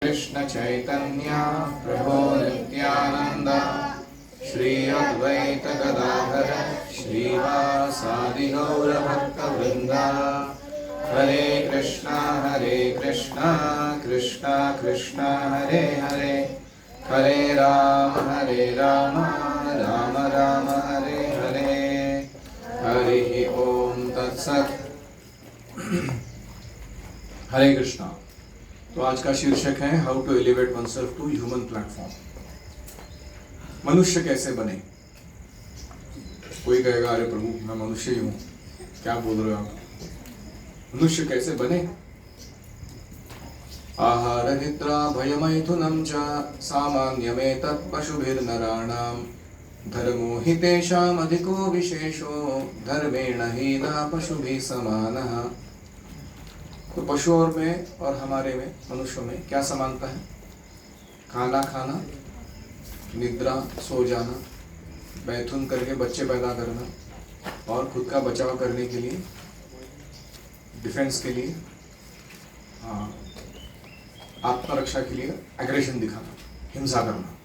कृष्ण चैतन्य प्रभो नित्यानंद श्री अद्वैत गदाधर श्रीवासादि गौर भक्त वृंदा। हरे कृष्णा कृष्णा कृष्णा हरे हरे, हरे राम राम राम हरे हरे। हरि ओम तत्सत्। हरे कृष्णा। तो आज का शीर्षक है how to elevate oneself to human platform. मनुष्य कैसे बने। कोई कहेगा अरे प्रभु मैं मनुष्य ही हूं, क्या बोल रहे हो आप, मनुष्य कैसे बने। आहार निद्रा भयमैथुनं च सामान्यमेतत् पशुभिर्नराणां धर्मो हि तेषाम् अधिको विशेषो धर्मेण हि न पशुभिः समानः। तो पशुओं में और हमारे में, मनुष्यों में क्या समानता है। खाना खाना, निद्रा सो जाना, मैथुन करके बच्चे पैदा करना और खुद का बचाव करने के लिए, डिफेंस के लिए, आत्मरक्षा के लिए एग्रेशन दिखाना, हिंसा करना,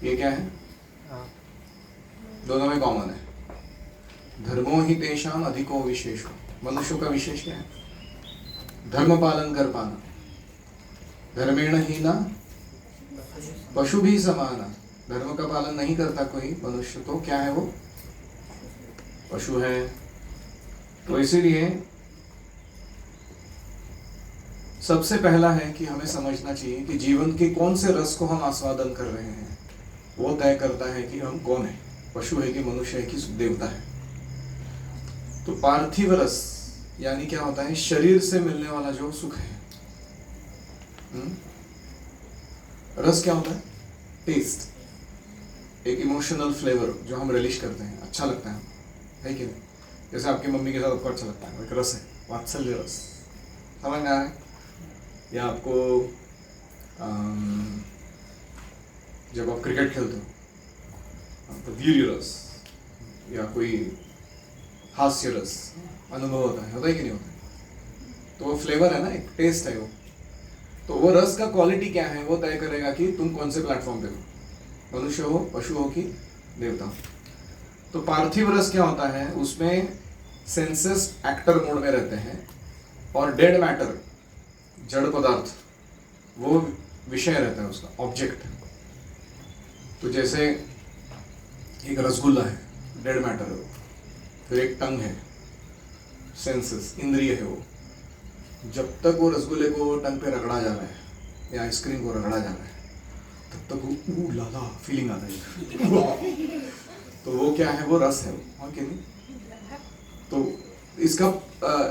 ये क्या है, दोनों में कॉमन है। धर्मो ही तेषाम अधिको विशेषो। मनुष्यों का विशेष क्या है, धर्म पालन कर पाना। धर्मेण ही ना पशु भी समाना। धर्म का पालन नहीं करता कोई मनुष्य तो क्या है, वो पशु है। तो इसीलिए सबसे पहला है कि हमें समझना चाहिए कि जीवन के कौन से रस को हम आस्वादन कर रहे हैं, वो तय करता है कि हम कौन है, पशु है कि मनुष्य है कि देवता है। तो पार्थिव रस यानी क्या होता है, शरीर से मिलने वाला जो सुख है। रस क्या होता है, टेस्ट, एक इमोशनल फ्लेवर जो हम रिलीज करते हैं, अच्छा लगता है कि नहीं। जैसे आपकी मम्मी के साथ आपको अच्छा लगता है, एक रस है, वात्सल्य रस, समझ में आ रहा है। या आपको जब आप क्रिकेट खेलते हो तो वीर रस या कोई हास्य रस अनुभव होता है कि नहीं होता है। तो वो फ्लेवर है ना, एक टेस्ट है वो। तो वो रस का क्वालिटी क्या है वो तय करेगा कि तुम कौन से प्लेटफॉर्म पे हो, मनुष्य हो, पशु हो कि देवता हो। तो पार्थिव रस क्या होता है, उसमें सेंसेस एक्टर मोड में रहते हैं और डेड मैटर, जड़ पदार्थ, वो विषय रहता है, उसका ऑब्जेक्ट। तो जैसे एक रसगुल्ला है, डेड मैटर है वो। फिर एक टंग है, सेंसेस, इंद्रिय है वो। जब तक वो रसगुल्ले को टंग पे रगड़ा जा रहा है या आइसक्रीम को रगड़ा जा रहा है, तब तक वो लाला फीलिंग आता है। तो वो क्या है, वो रस है वो, हाँ कि नहीं। तो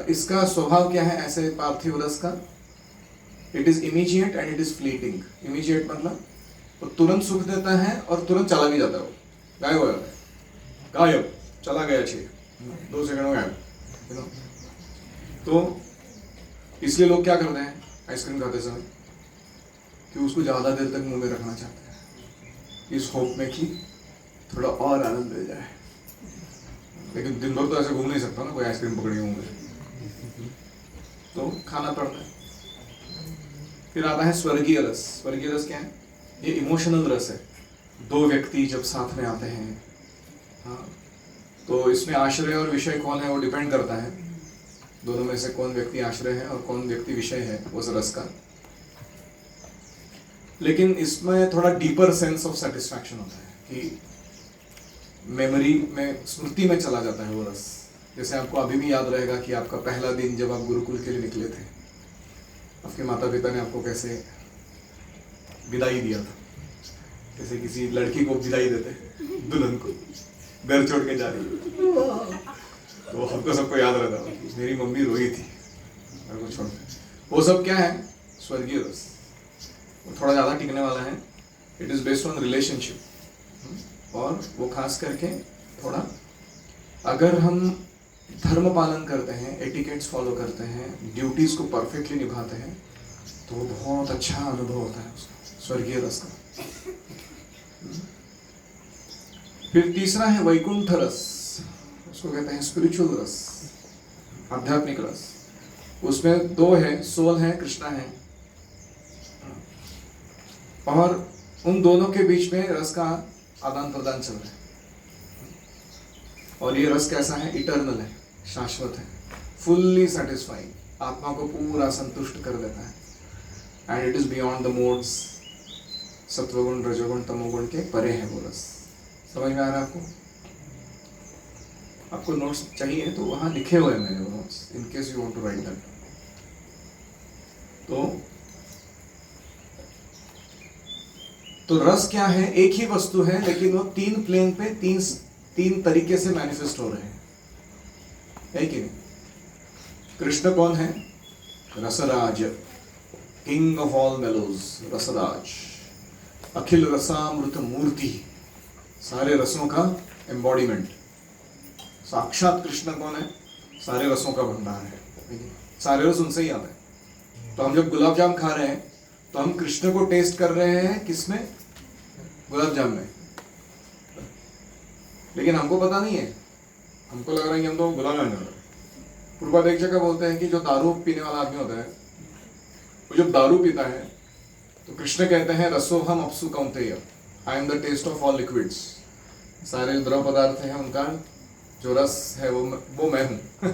इसका स्वभाव क्या है ऐसे पार्थिव रस का, it is immediate and it is fleeting. Immediate मतलब वो तुरंत सुख देता है और तुरंत चला भी जाता है, वो गायब हो जाता है, गायब, चला गया, 2 सेकंड में गायब। तो इसलिए लोग क्या करते हैं आइसक्रीम खाते समय, कि उसको ज़्यादा देर तक मुंह में रखना चाहते हैं, इस होप में कि थोड़ा और आनंद मिल जाए। लेकिन दिन भर तो ऐसे घूम नहीं सकता ना कोई आइसक्रीम पकड़ी मुंह में, तो खाना पड़ता है। फिर आता है स्वर्गीय रस। स्वर्गीय रस क्या है, ये इमोशनल रस है। 2 व्यक्ति जब साथ में आते हैं, हाँ, तो इसमें आश्रय और विषय कौन है वो डिपेंड करता है। दोनों में से कौन व्यक्ति आश्रय है और कौन व्यक्ति विषय है उस रस का। लेकिन इसमें थोड़ा डीपर सेंस ऑफ सेटिस्फैक्शन होता है कि मेमोरी में, स्मृति में चला जाता है वो रस। जैसे आपको अभी भी याद रहेगा कि आपका पहला दिन जब आप गुरुकुल के लिए निकले थे, आपके माता पिता ने आपको कैसे विदाई दिया था, जैसे किसी लड़की को विदाई देते, दुल्हन को घर छोड़ के जा रही है, तो हमको सबको याद रहता है कि मेरी मम्मी रोई थी मेरे को छोड़ के। वो सब क्या है, स्वर्गीय रस। वो थोड़ा ज़्यादा टिकने वाला है, it is based on relationship. और वो खास करके थोड़ा, अगर हम धर्म पालन करते हैं, एटिकेट्स फॉलो करते हैं, ड्यूटीज़ को परफेक्टली निभाते हैं, तो वो बहुत अच्छा अनुभव होता है उसका, स्वर्गीय रस का। फिर तीसरा है वैकुंठ रस, उसको कहते हैं स्पिरिचुअल रस, आध्यात्मिक रस। उसमें 2 है, सोल है, कृष्णा है। और उन दोनों के बीच में रस का आदान प्रदान चल रहा है। और ये रस कैसा है? इटर्नल है, शाश्वत है, फुल्ली सेटिस्फाइंग, आत्मा को पूरा संतुष्ट कर देता है। And it is beyond the modes, सत्वगुण, रजोगुण, तमोगुण के परे है वो रस। समझ में आ रहा है आपको? आपको नोट्स चाहिए तो वहां लिखे हुए हैं मैंने वो notes, in case you want to write that. तो रस क्या है? एक ही वस्तु है, लेकिन वो तीन प्लेन पे तीन तरीके से मैनिफेस्ट हो रहे हैं, है कि नहीं? कृष्ण कौन है? रसराज, किंग ऑफ ऑल मेलोज, रसराज, अखिल रसामृत मूर्ति, सारे रसों का एम्बॉडीमेंट। साक्षात कृष्ण कौन है? सारे रसों का भंडार है, सारे रस उनसे ही आते हैं। तो हम जब गुलाब जाम खा रहे हैं तो हम कृष्ण को टेस्ट कर रहे हैं, किसमें? गुलाब जाम में। लेकिन हमको पता नहीं है, हमको लग रहा है कि हम तो गुलाब जाम खा रहे हैं। पूर्वाद एक जगह बोलते हैं कि जो दारू पीने वाला आदमी होता है, वो जब दारू पीता है तो कृष्ण कहते हैं रसो हम अपसु कौन्तेय, I am the taste of all liquids. सारे द्रव पदार्थ हैं उनका जो रस है वो मैं हूं।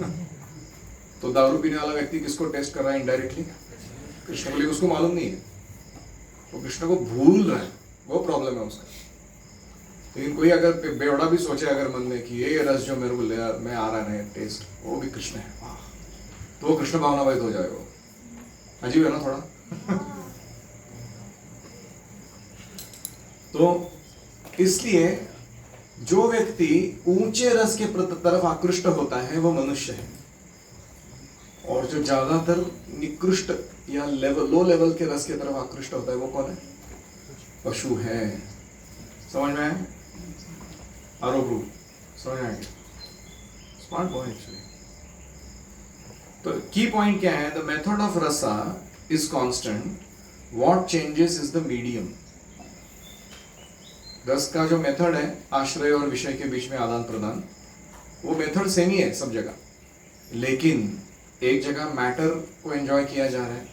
तो दारू पीने वाला व्यक्ति किसको टेस्ट कर रहा है? इनडायरेक्टली कृष्ण को, लेकिन उसको मालूम नहीं है, वो कृष्ण को भूल रहा है, वो प्रॉब्लम है उसका। लेकिन कोई अगर बेवड़ा भी सोचे अगर मन में कि ये रस जो मेरे को मैं आ रहा है टेस्ट, वो भी कृष्ण है, तो वो कृष्ण भावनावाहित हो जाएगा। अजीब है ना थोड़ा? तो इसलिए जो व्यक्ति ऊंचे रस के तरफ आकृष्ट होता है वो मनुष्य है, और जो ज्यादातर निकृष्ट या लो लेवल के रस की तरफ आकृष्ट होता है वो कौन है? पशु है। समझ में आया? आरोप रूप समझ में आएगा? Smart boy actually. तो की पॉइंट क्या है? द मेथड ऑफ रसा is constant, what changes is the medium. रस का जो मेथड है, आश्रय और विषय के बीच में आदान प्रदान, वो मेथड सेम ही है सब जगह, लेकिन एक जगह मैटर को एंजॉय किया जा रहा है,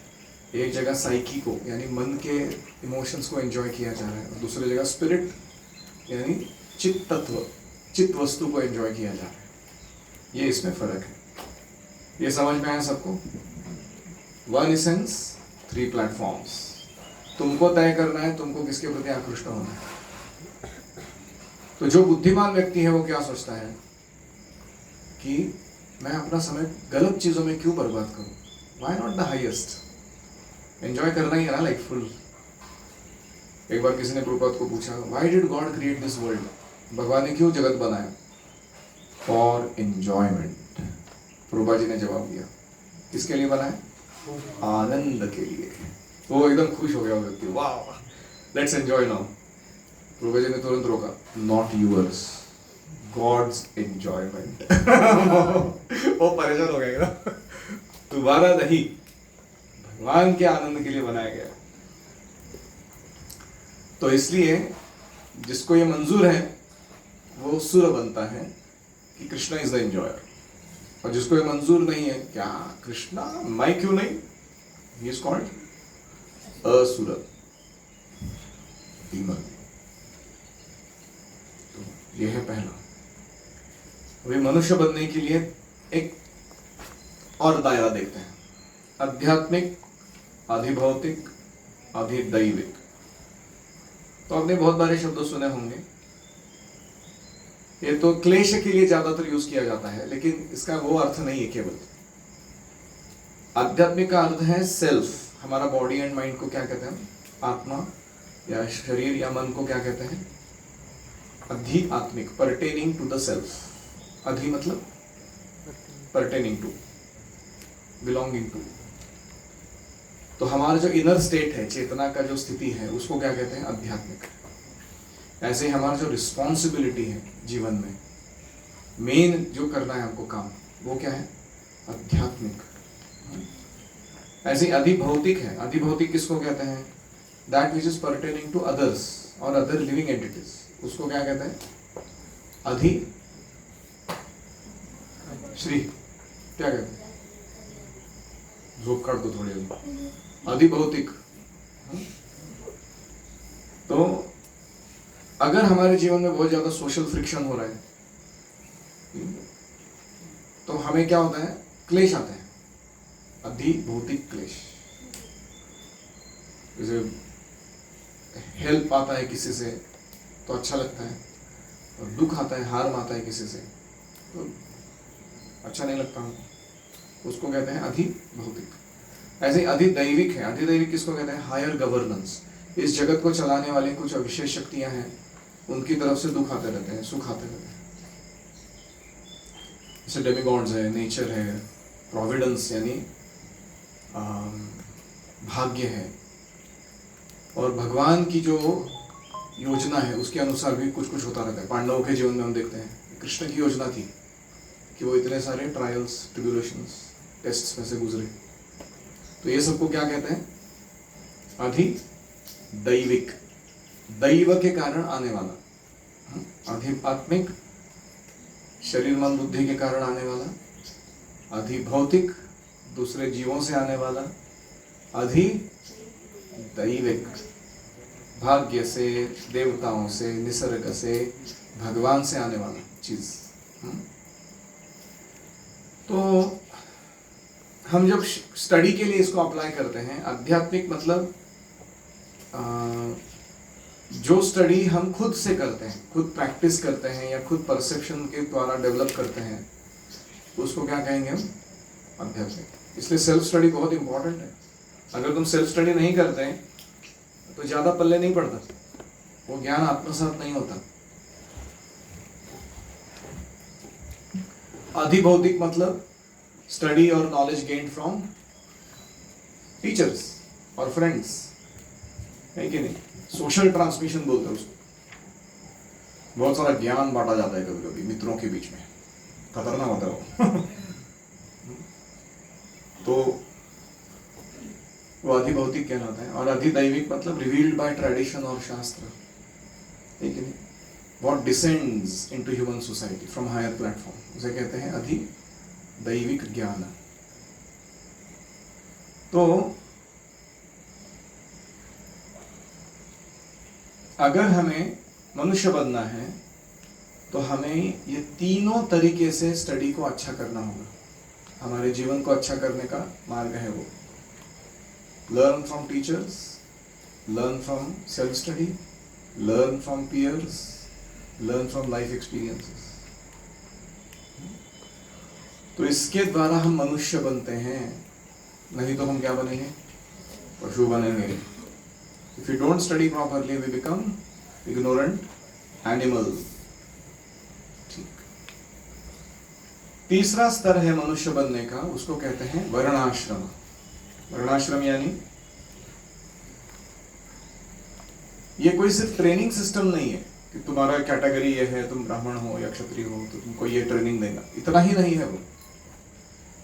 एक जगह साइकी को यानी मन के इमोशंस को एंजॉय किया जा रहा है, और दूसरी जगह स्पिरिट यानी चित्त तत्व, चित्त वस्तु को एंजॉय किया जा रहा है। ये इसमें फर्क है। ये समझ में आया सबको? One essence, 3 platforms. तुमको तय करना है तुमको किसके प्रति आकृष्ट होना है। तो जो बुद्धिमान व्यक्ति है वो क्या सोचता है कि मैं अपना समय गलत चीजों में क्यों बर्बाद करूं? Why not the highest? Enjoy करना ही है ना, लाइक फुल। एक बार किसी ने प्रभुपाद को पूछा, why did God create this world? भगवान ने क्यों जगत बनाया? For enjoyment. प्रभुपाद जी ने जवाब दिया, किसके लिए बनाया? आनंद के लिए। वो एकदम खुश हो गया वो व्यक्ति, वाह let's enjoy now. Prabhupada ji ने तुरंत रोका, नॉट यूअर्स, गॉड्स एंजॉयमेंट। वो परेशान हो गया, तुम्हारा नहीं, भगवान के आनंद के लिए बनाया गया। तो इसलिए जिसको ये मंजूर है वो सुर बनता है कि कृष्णा इज द एंजॉयर, और जिसको ये मंजूर नहीं है, क्या कृष्णा, मैं क्यों नहीं, ही इज कॉल्ड असुर, डीमन। तो ये है पहला। अभी मनुष्य बनने के लिए एक और दायरा देखते हैं, आध्यात्मिक, अधिभौतिक, अधिदैविक। तो आपने बहुत बारे शब्द सुने होंगे, ये तो क्लेश के लिए ज्यादातर यूज किया जाता है, लेकिन इसका वो अर्थ नहीं है केवल। आध्यात्मिक का अर्थ है सेल्फ, हमारा बॉडी एंड माइंड को क्या कहते हैं? आत्मा या शरीर या मन को क्या कहते हैं? अधि आत्मिक, परटेनिंग टू द सेल्फ। अधि मतलब परटेनिंग टू, बिलोंगिंग टू। तो हमारा जो इनर स्टेट है, चेतना का जो स्थिति है, उसको क्या कहते हैं? आध्यात्मिक। ऐसे ही हमारा जो रिस्पॉन्सिबिलिटी है जीवन में, मेन जो करना है हमको काम, वो क्या है? आध्यात्मिक। ऐसे ही अधिभौतिक है। अधिभौतिक किसको कहते हैं? That which is pertaining to others और अदर लिविंग एंटिटीज, उसको क्या कहते हैं? अधि श्री, क्या कहते हैं? झोंक काट दो थोड़ी। अधिभौतिक तो अगर हमारे जीवन में बहुत ज्यादा सोशल फ्रिक्शन हो रहा है तो हमें क्या होता है, क्लेश आता है, अधिभौतिक क्लेश। जैसे हेल्प आता है किसी से तो अच्छा लगता है, और दुख आता है, हार्म आता है किसी से तो अच्छा नहीं लगता हमको, उसको कहते हैं अधिभौतिक। ऐसे ही अधिदैविक है। अधिदैविक किसको कहते हैं? Higher governance. इस जगत को चलाने वाली कुछ अविशेष शक्तियां हैं, उनकी तरफ से दुख आते रहते हैं, सुख आते रहते हैं। जैसे डेमिगॉड्स है, नेचर है, प्रोविडेंस यानी भाग्य है, और भगवान की जो योजना है उसके अनुसार भी कुछ कुछ होता रहता है। पांडवों के जीवन में हम देखते हैं कृष्ण की योजना थी कि वो इतने सारे ट्रायल्स, ट्रिब्यूलेशंस, टेस्ट्स में से गुजरे। तो ये सबको क्या कहते हैं? अधिदैविक, दैव के कारण आने वाला। आध्यात्मिक, शरीर मन बुद्धि के कारण आने वाला। अधिभौतिक, दूसरे जीवों से आने वाला। अधिदैविक, भाग्य से, देवताओं से, निसर्ग से, भगवान से आने वाला चीज। तो हम जब स्टडी के लिए इसको अप्लाई करते हैं, आध्यात्मिक मतलब जो स्टडी हम खुद से करते हैं, खुद प्रैक्टिस करते हैं या खुद परसेप्शन के द्वारा डेवलप करते हैं, उसको क्या कहेंगे हम? आध्यात्मिक। इसलिए सेल्फ स्टडी बहुत इंपॉर्टेंट है। अगर तुम सेल्फ स्टडी नहीं करते हैं तो ज्यादा पल्ले नहीं पड़ता, वो ज्ञान आत्मसात नहीं होता। अधिभौतिक मतलब स्टडी और नॉलेज गेन फ्रॉम टीचर्स और फ्रेंड्स, है कि नहीं? सोशल ट्रांसमिशन बोलते हैं उसको। बहुत सारा ज्ञान बांटा जाता है कभी कभी मित्रों के बीच में, खतरनाक होता है वो। तो वो अधिभौतिक कहलाता है। और अधिदैविक मतलब रिवील्ड बाय ट्रेडिशन और शास्त्र, है कि नहीं? What descends into human society from higher platform, उसे कहते हैं अधिदैविक ज्ञान। तो अगर हमें मनुष्य बनना है तो हमें ये तीनों तरीके से स्टडी को अच्छा करना होगा। हमारे जीवन को अच्छा करने का मार्ग है वो। Learn from teachers, learn from self study, learn from peers, learn from life experiences. तो इसके द्वारा हम मनुष्य बनते हैं, नहीं तो हम क्या बनेंगे? पशु बनेंगे। If we don't study properly, we become ignorant animal. ठीक। तीसरा स्तर है मनुष्य बनने का, उसको कहते हैं वर्णाश्रम। वर्णाश्रम यानी ये कोई सिर्फ ट्रेनिंग सिस्टम नहीं है कि तुम्हारा कैटेगरी ये है, तुम ब्राह्मण हो या क्षत्रिय हो तो तुमको ये ट्रेनिंग देगा, इतना ही नहीं है वो।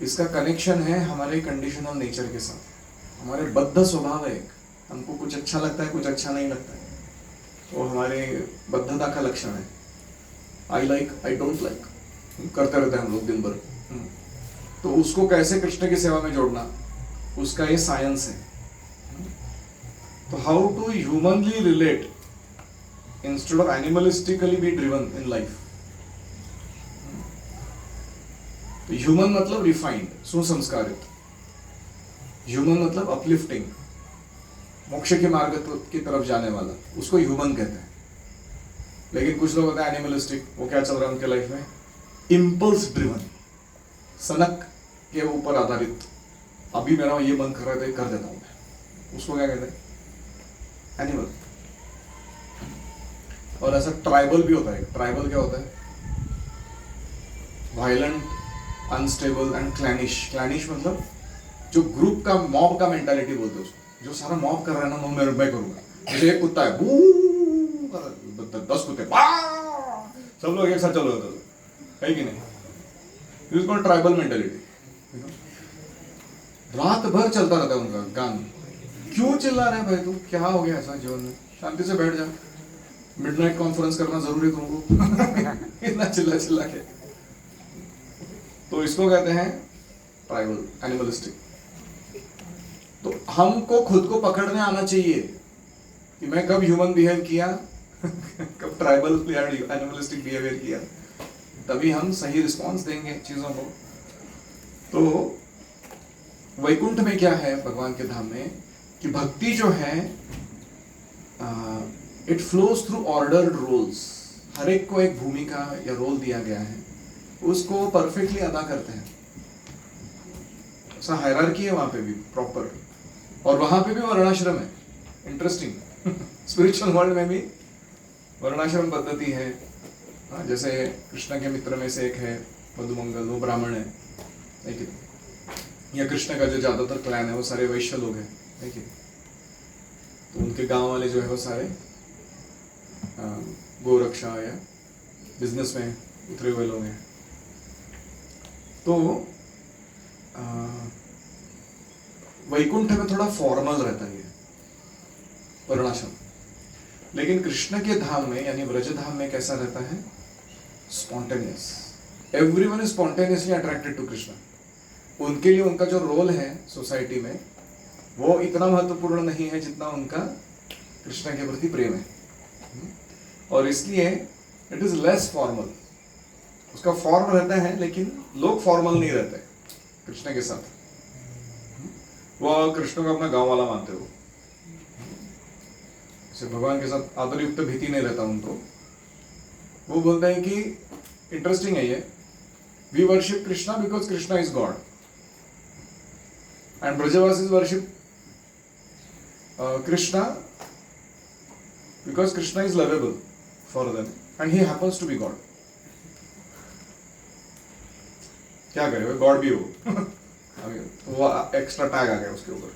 इसका कनेक्शन है हमारे कंडीशनल नेचर के साथ। हमारे बद्ध स्वभाव है, हमको कुछ अच्छा लगता है, कुछ अच्छा नहीं लगता है, वो हमारे बद्धता का लक्षण है। I like, I don't like करते रहते हैं हम लोग दिन भर। तो उसको कैसे कृष्ण की सेवा में जोड़ना, उसका ये साइंस है। तो how to humanly relate instead of animalistically be driven in life. तो ह्यूमन मतलब रिफाइंड, सुसंस्कारित। ह्यूमन मतलब अपलिफ्टिंग, मोक्ष के मार्ग की तरफ जाने वाला, उसको ह्यूमन कहते हैं। लेकिन कुछ लोग होते हैं एनिमलिस्टिक। वो क्या चल रहा है उनके लाइफ में? इम्पल्स ड्रिवन, सनक के ऊपर आधारित। अभी मेरा ये मन कर रहा है तो कर देता हूं मैं, उसको क्या कहते हैं? एनिमल। और ऐसा ट्राइबल भी होता है। ट्राइबल क्या होता है? Violent, unstable and clannish. Clannish मतलब जो ग्रुप का, मॉब का मेंटालिटी बोलते हैं उसको। जो सारा मॉब कर रहा है ना, मैं करूंगा। जैसे एक कुत्ता है, 10 कुत्ते, सब लोग एक साथ चल रहे होते, है कि नहीं? इसको ट्राइबल मेंटालिटी। रात भर चलता रहता है उनका गान। क्यों चिल्ला रहे हैं भाई? तू क्या हो गया ऐसा जीवन में? शांति से बैठ जा। मिडनाइट कॉन्फ्रेंस करना जरूरी है तुमको? इतना चिल्ला चिल्ला के। तो इसको कहते हैं ट्राइबल, एनिमलिस्टिक। तो हमको खुद को पकड़ने आना चाहिए कि मैं कब ह्यूमन बिहेव किया, कब ट्राइबल या एनिमलिस्टिक बिहेवियर किया, तभी हम सही रिस्पॉन्स देंगे चीजों को। तो वैकुंठ में क्या है भगवान के धाम में कि भक्ति जो है it flows through ordered roles. हर एक को एक भूमिका या रोल दिया गया है, उसको परफेक्टली अदा करते हैं। ऐसा हायरार्की है वहां पे भी प्रॉपर, और वहां पे भी वर्णाश्रम है। इंटरेस्टिंग स्पिरिचुअल वर्ल्ड में भी वर्णाश्रम पद्धति है। हाँ, जैसे कृष्ण के मित्र में से एक है मधुमंगल, वो ब्राह्मण है, देखिए, या कृष्ण का जो ज्यादातर क्लैन है वो सारे वैश्य लोग हैं, देखिए। तो उनके गांव वाले जो है वो सारे गोरक्षा या बिजनेस में उतरे हुए लोग हैं। तो वैकुंठ में थोड़ा फॉर्मल रहता है वर्णाश्रम, लेकिन कृष्ण के धाम में यानी व्रज धाम में कैसा रहता है? Spontaneous. Everyone is spontaneously attracted to Krishna. उनके लिए उनका जो रोल है सोसाइटी में वो इतना महत्वपूर्ण नहीं है जितना उनका कृष्ण के प्रति प्रेम है, और इसलिए इट इज लेस फॉर्मल। उसका फॉर्म रहता है लेकिन लोग फॉर्मल नहीं रहते कृष्ण के साथ। वो कृष्ण को अपना गांव वाला मानते हो, जैसे भगवान के साथ आदरयुक्त भीति नहीं रहता उनको। वो बोलते हैं कि इंटरेस्टिंग है ये, we worship Krishna because Krishna is God and Brajwasis worship Krishna because Krishna is lovable for them and he happens to be God. क्या करे, गॉड भी हो वो एक्स्ट्रा टैग आ गया उसके ऊपर।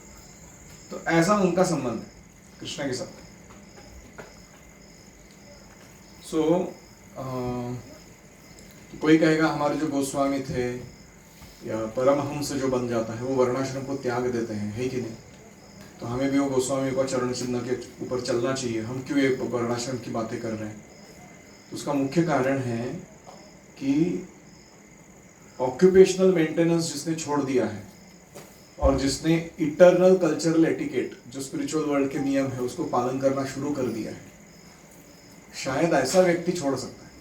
तो ऐसा उनका संबंध है कृष्ण के साथ। सो कोई कहेगा हमारे जो गोस्वामी थे या परमहंस जो बन जाता है वो वर्णाश्रम को त्याग देते हैं, है कि नहीं? तो हमें भी वो गोस्वामी का चरण चिन्ह के ऊपर चलना चाहिए। हम क्यों एक वर्णाश्रम की बातें कर रहे हैं? तो उसका मुख्य कारण है कि ऑक्यूपेशनल मेंटेनेंस जिसने छोड़ दिया है और जिसने इटर्नल कल्चरल एटिकेट जो स्पिरिचुअल वर्ल्ड के नियम है उसको पालन करना शुरू कर दिया है, शायद ऐसा व्यक्ति छोड़ सकता है।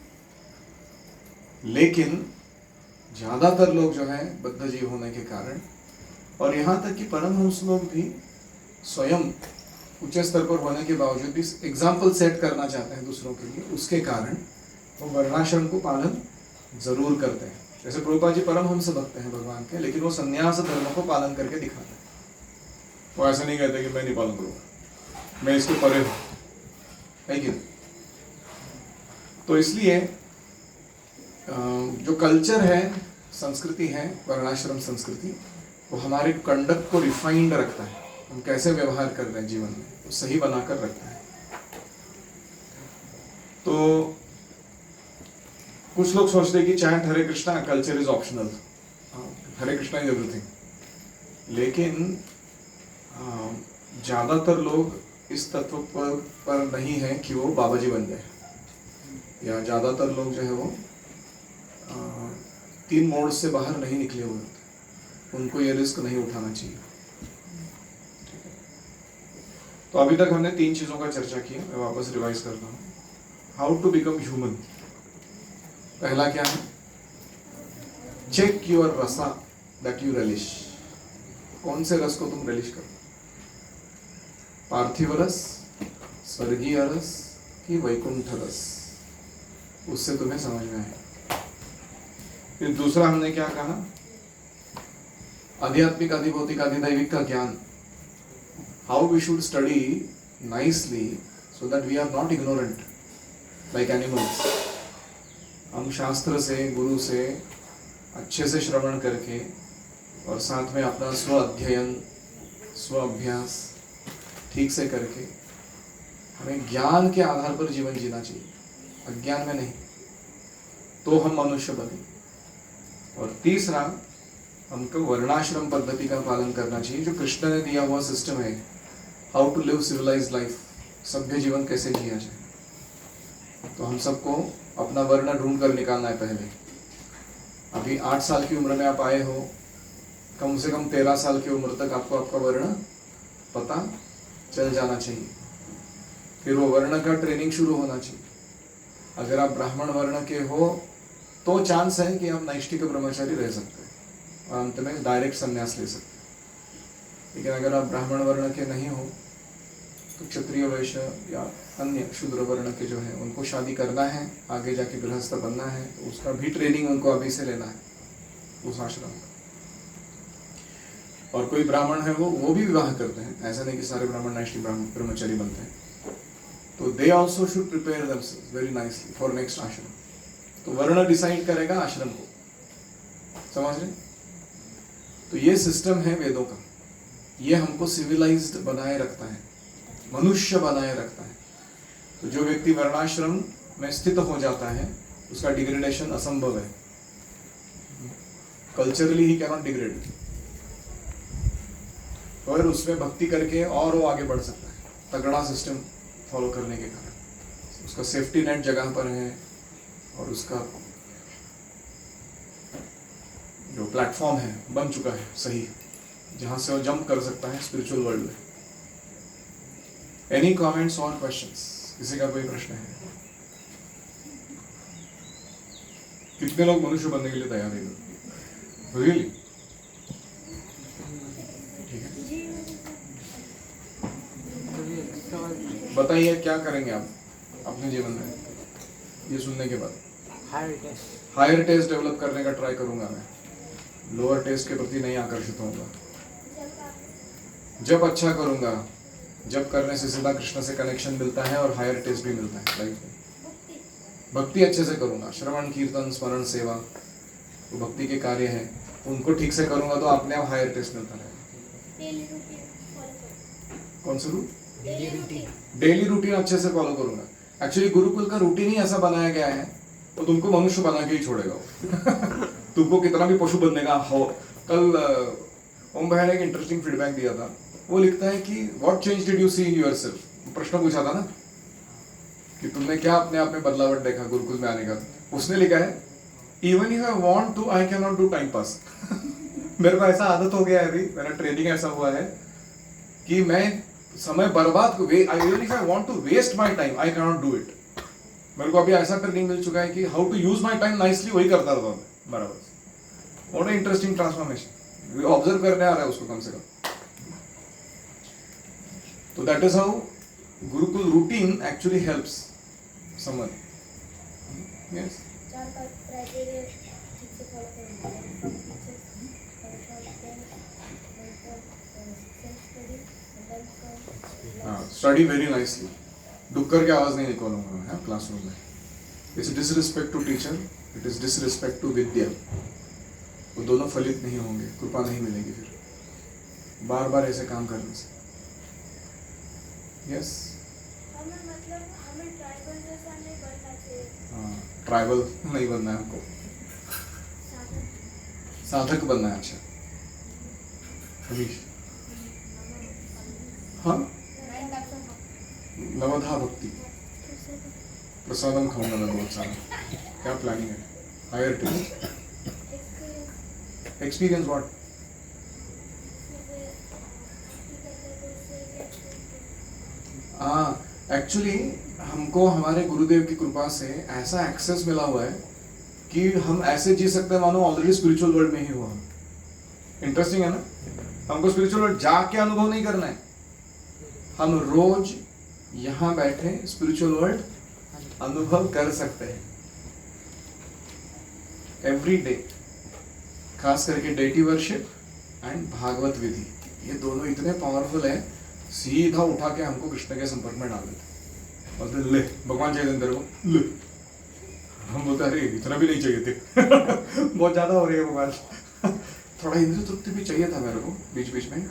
लेकिन ज्यादातर लोग जो है बद्ध जीव होने के कारण, और यहाँ तक कि परमहंस लोग भी स्वयं ऊंचे स्तर पर होने के बावजूद भी एग्जाम्पल सेट करना चाहते हैं दूसरों के लिए, उसके कारण वो वर्णाश्रम को पालन जरूर करते हैं। जैसे प्रभुपाद जी परमहंस भक्त हैं भगवान के, लेकिन वो संन्यास धर्म को पालन करके दिखाते हैं। वो ऐसा नहीं कहते कि मैं नहीं पालन करूँगा, मैं इसके परे हूँ, है कि नहीं? तो इसलिए जो कल्चर है, संस्कृति है, वर्णाश्रम संस्कृति, वो हमारे कंडक्ट को रिफाइंड रखता है। हम कैसे व्यवहार कर रहे हैं जीवन में वो सही बनाकर रखता है। तो कुछ लोग सोचते हैं कि chant Hare Krishna, culture is optional, Hare Krishna is everything. लेकिन ज्यादातर लोग इस तत्व पर नहीं है कि वो बाबा जी बन जाए, या ज्यादातर लोग जो है वो 3 मोड से बाहर नहीं निकले हुए होते, उनको ये रिस्क नहीं उठाना चाहिए। तो अभी तक हमने 3 चीजों का चर्चा की, मैं वापस रिवाइज करता हूँ। How to become human. पहला क्या है? Check your rasa that you relish. कौन से रस को तुम रिलिश करो? पार्थिव रस, स्वर्गीय रस कि वैकुंठ रस? उससे तुम्हें समझ में आए। फिर दूसरा हमने क्या कहा? आध्यात्मिक, अधिभौतिक, अधिदैविक का ज्ञान। How we should study nicely so that we are not ignorant like animals. हम शास्त्र से, गुरु से अच्छे से श्रवण करके और साथ में अपना स्व अध्ययन, स्व अभ्यास ठीक से करके हमें ज्ञान के आधार पर जीवन जीना चाहिए, अज्ञान में नहीं, तो हम मनुष्य बने। और तीसरा, हमको वर्णाश्रम पद्धति का पालन करना चाहिए, जो कृष्ण ने दिया हुआ सिस्टम है, how to live civilized life, सभ्य जीवन कैसे जिया जाए। तो हम सबको अपना वर्ण ढूंढ कर निकालना है। पहले अभी 8 साल की उम्र में आप आए हो, कम से कम 13 साल की उम्र तक आपको आपका वर्ण पता चल जाना चाहिए। फिर वो वर्ण का ट्रेनिंग शुरू होना चाहिए। अगर आप ब्राह्मण वर्ण के हो तो चांस है कि आप नैष्ठिक ब्रह्मचारी रह सकते हैं और अंत में डायरेक्ट संन्यास ले सकते हैं। लेकिन अगर आप ब्राह्मण वर्ण के नहीं हो तो क्षत्रिय वैश्य या अन्य शूद्र वर्ण के जो है उनको शादी करना है, आगे जाके गृहस्थ बनना है, तो उसका भी ट्रेनिंग उनको अभी से लेना है उस आश्रम का। और कोई ब्राह्मण है वो भी विवाह करते हैं, ऐसा नहीं कि सारे ब्राह्मण नैष्ठिक ब्रह्मचारी बनते हैं। तो they also should prepare themselves very nicely for next आश्रम। तो वर्ण डिसाइड करेगा आश्रम को, समझ रहे? तो ये सिस्टम है वेदों का, ये हमको सिविलाइज्ड बनाए रखता है, मनुष्य बनाए रखता है। तो जो व्यक्ति वर्णाश्रम में स्थित हो जाता है उसका डिग्रेडेशन असंभव है। कल्चरली ही कैनॉट डिग्रेड, और उसमें भक्ति करके और वो आगे बढ़ सकता है तगड़ा सिस्टम फॉलो करने के कारण। उसका सेफ्टी नेट जगह पर है और उसका जो प्लेटफॉर्म है बन चुका है सही, जहां से वो जंप कर सकता है स्पिरिचुअल वर्ल्ड में। एनी कमेंट्स और क्वेश्चंस? किसी का कोई प्रश्न है? कितने लोग मनुष्य बनने के लिए तैयार हैं? रियली? ठीक है, बताइए क्या करेंगे आप अपने जीवन में ये सुनने के बाद? हायर टेस्ट डेवलप करने का ट्राई करूंगा मैं, लोअर टेस्ट के प्रति नहीं आकर्षित होऊंगा। जब अच्छा करूंगा, जब करने से सीधा कृष्ण से कनेक्शन मिलता है और हायर टेस्ट भी मिलता है लाइफ में। भक्ति अच्छे से करूंगा, श्रवण कीर्तन स्मरण सेवा वो भक्ति के कार्य हैं, उनको ठीक से करूंगा तो अपने आप हायर टेस्ट मिलता रहेगा। कौन सा रूट? डेली रूटीन अच्छे से फॉलो करूंगा। एक्चुअली गुरुकुल का रूटीन ही ऐसा बनाया गया है वो तुमको मनुष्य बना के ही छोड़ेगा वो। तुमको कितना भी पशु बनने का हो। कल ओम भाई ने एक इंटरेस्टिंग फीडबैक दिया था, वो लिखता है कि what change did you see in yourself? प्रश्न पूछा था ना कि तुमने क्या अपने आप में बदलावट देखा गुरुकुल में आने का। उसने लिखा है even if I want to I can not do time pass. मेरे को ऐसा आदत हो गया है, अभी मेरा ट्रेनिंग ऐसा हुआ है कि मैं समय बर्बाद को even if I want to waste my time I can not do it. मेरे को अभी ऐसा ट्रेनिंग मिल चुका है कि how to use my time nicely, वही करता रहता हूं मैं बराबर। व्हाट इंटरेस्टिंग ट्रांसफॉर्मेशन, ऑब्जर्व करने आ रहा है उसको कम से कम। तो that is how gurukul routine actually helps someone. Yes, study very nicely. डुक्कर की आवाज नहीं निकालूंगा मैं क्लासरूम में। It's disrespect to teacher, it is disrespect to vidya. वो दोनों फलित नहीं होंगे, कृपा नहीं मिलेगी फिर बार बार ऐसे काम करने से। यस, हाँ, ट्राइबल नहीं बनना है हमको, साधक बनना है। अच्छा हमीश, हाँ, नवधा भक्ति, प्रसादम खाऊंगा मैं बहुत सारा। क्या प्लानिंग है? Higher taste, experience what? हाँ, एक्चुअली हमको हमारे गुरुदेव की कृपा से ऐसा एक्सेस मिला हुआ है कि हम ऐसे जी सकते हैं मानो ऑलरेडी स्पिरिचुअल वर्ल्ड में ही हुआ। इंटरेस्टिंग है ना? हमको स्पिरिचुअल वर्ल्ड जाके अनुभव नहीं करना है, हम रोज यहाँ बैठे स्पिरिचुअल वर्ल्ड अनुभव कर सकते हैं एवरी डे। खास करके डेटी वर्शिप एंड भागवत विधि, ये दोनों इतने पावरफुल है, सीधा उठा के हमको कृष्ण के संपर्क में डाल देते। बोलते ले भगवान चाहिए तेरे को, ले। हम बोलते अरे इतना भी नहीं चाहिए थे। बहुत ज्यादा हो रही है भगवान। थोड़ा इंद्रिय तृप्ति भी चाहिए था मेरे को बीच बीच में।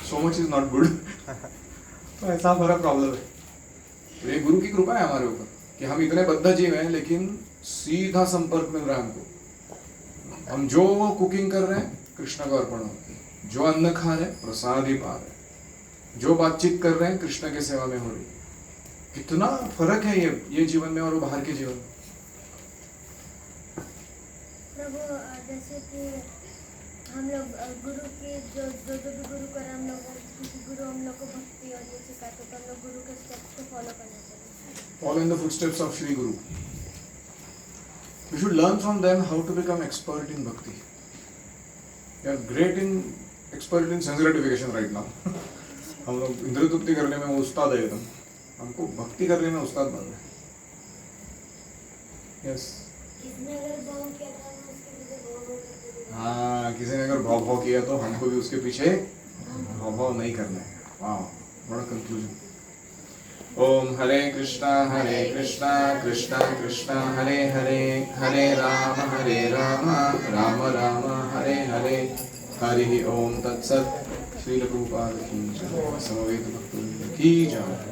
So much is not good. तो ऐसा हमारा प्रॉब्लम है। तो ये गुरु की कृपा है हमारे ऊपर कि हम इतने बद्ध जीव हैं लेकिन सीधा संपर्क मिल रहा है हमको। हम जो कुकिंग कर रहे हैं कृष्ण को अर्पण हो, जो अन्न खा रहे हैं प्रसाद ही पा रहे हैं, जो बातचीत कर रहे हैं कृष्ण के सेवा में हो रही। कितना फर्क है ये जीवन में और बाहर के जीवन में। प्रभु जैसे कि हम लोग गुरु के जो भी गुरु कर हम लोग, गुरु हम लोग को भक्ति और ये सिखाते, तो हम लोग गुरु के स्टेप्स को follow in the footsteps of Shri Guru. We should learn from them how to become expert in bhakti. They are great in expert in sense gratification right now. हम लोग इंद्रिय तृप्ति करने में उस्ताद है एकदम, हमको भक्ति करने में उस्ताद बन रहे. Yes. किसने अगर भाव किया था हम उसके पीछे भाव करते थे. हाँ, किसी ने अगर भाव किया तो हमको भी उसके पीछे भाव नहीं करना है. वाह, बड़ा कंक्लूजन. ओम हरे कृष्णा कृष्णा कृष्णा हरे हरे, हरे राम राम राम हरे हरे. हरि ओम तत्सत. श्रील प्रभुपाद की जय. समवेत भक्तवृंद की जय.